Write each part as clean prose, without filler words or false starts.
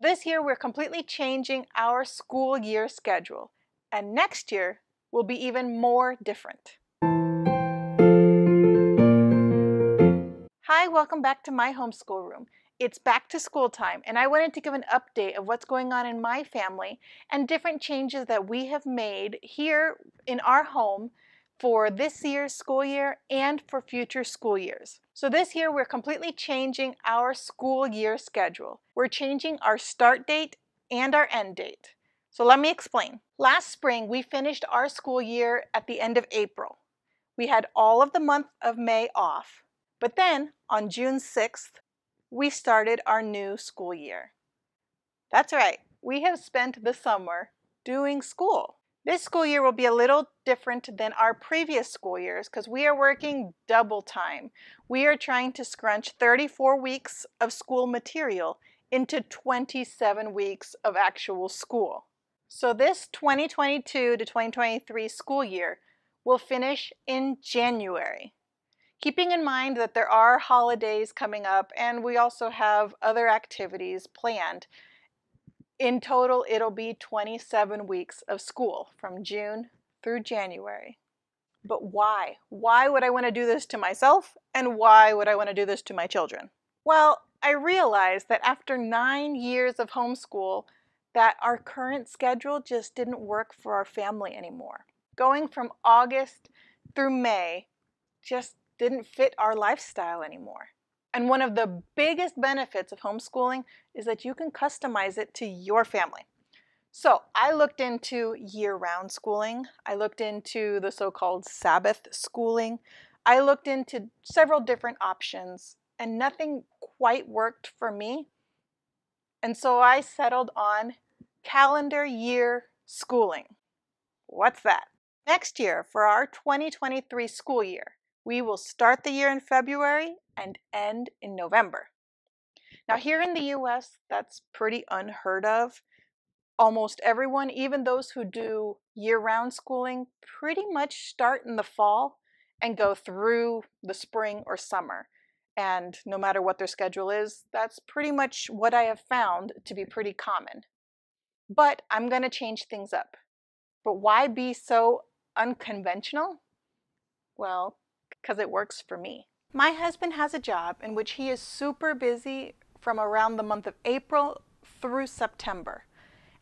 This year we're completely changing our school year schedule, and next year will be even more different. Hi, welcome back to my homeschool room. It's back to school time, and I wanted to give an update of what's going on in my family and different changes that we have made here in our home for this year's school year and for future school years. So this year we're completely changing our school year schedule. We're changing our start date and our end date. So let me explain. Last spring we finished our school year at the end of April. We had all of the month of May off. But then, on June 6th, we started our new school year. That's right, we have spent the summer doing school. This school year will be a little different than our previous school years because we are working double time. We are trying to scrunch 34 weeks of school material into 27 weeks of actual school. So this 2022 to 2023 school year will finish in January. Keeping in mind that there are holidays coming up and we also have other activities planned. In total, it'll be 27 weeks of school from June through January. But why? Why would I want to do this to myself, and why would I want to do this to my children? Well, I realized that after 9 years of homeschool, that our current schedule just didn't work for our family anymore. Going from August through May just didn't fit our lifestyle anymore. And one of the biggest benefits of homeschooling is that you can customize it to your family. So I looked into year-round schooling. I looked into the so-called Sabbath schooling. I looked into several different options and nothing quite worked for me. And so I settled on calendar year schooling. What's that? Next year, for our 2023 school year, we will start the year in February and end in November. Now here in the US, that's pretty unheard of. Almost everyone, even those who do year-round schooling, pretty much start in the fall and go through the spring or summer. And no matter what their schedule is, that's pretty much what I have found to be pretty common. But I'm going to change things up. But why be so unconventional? Well, because it works for me. My husband has a job in which he is super busy from around the month of April through September.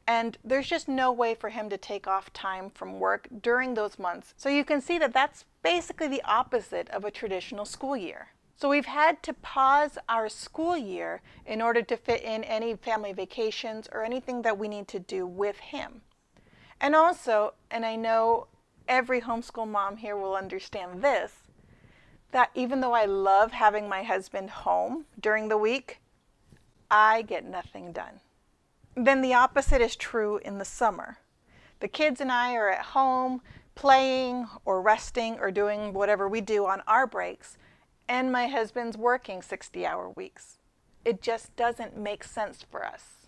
And there's just no way for him to take off time from work during those months. So you can see that that's basically the opposite of a traditional school year. So we've had to pause our school year in order to fit in any family vacations or anything that we need to do with him. And also, and I know every homeschool mom here will understand this, that even though I love having my husband home during the week, I get nothing done. Then the opposite is true in the summer. The kids and I are at home playing or resting or doing whatever we do on our breaks, and my husband's working 60-hour weeks. It just doesn't make sense for us.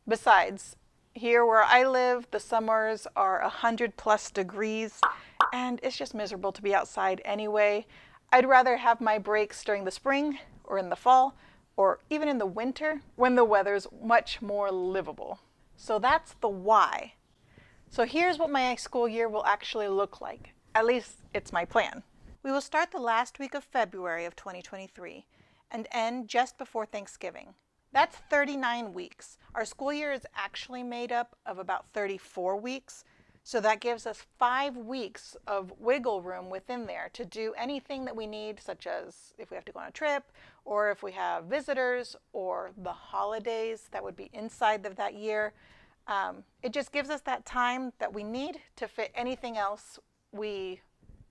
Besides, here where I live, the summers are 100+ degrees, and it's just miserable to be outside anyway. I'd rather have my breaks during the spring or in the fall or even in the winter when the weather's much more livable. So that's the why. So here's what my school year will actually look like. At least it's my plan. We will start the last week of February of 2023 and end just before Thanksgiving. That's 39 weeks. Our school year is actually made up of about 34 weeks. So that gives us 5 weeks of wiggle room within there to do anything that we need, such as if we have to go on a trip, or if we have visitors, or the holidays that would be inside of that year. It just gives us that time that we need to fit anything else we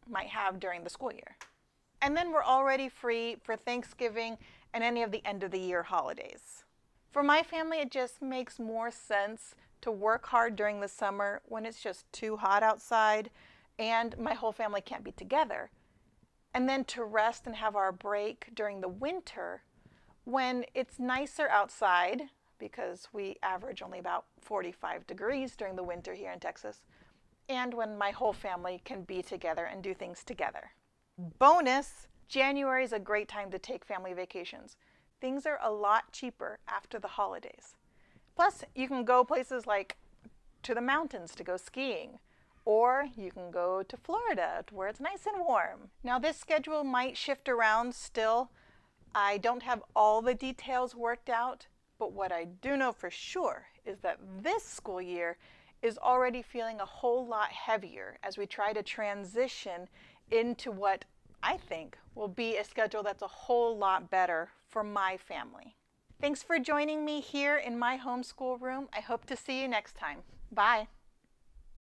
might have during the school year. And then we're already free for Thanksgiving and any of the end of the year holidays. For my family, it just makes more sense to work hard during the summer when it's just too hot outside and my whole family can't be together. And then to rest and have our break during the winter when it's nicer outside, because we average only about 45 degrees during the winter here in Texas, and when my whole family can be together and do things together. Bonus, January is a great time to take family vacations. Things are a lot cheaper after the holidays. Plus, you can go places like to the mountains to go skiing, or you can go to Florida where it's nice and warm. Now, this schedule might shift around still. I don't have all the details worked out, but what I do know for sure is that this school year is already feeling a whole lot heavier as we try to transition into what I think will be a schedule that's a whole lot better for my family. Thanks for joining me here in my homeschool room. I hope to see you next time. Bye.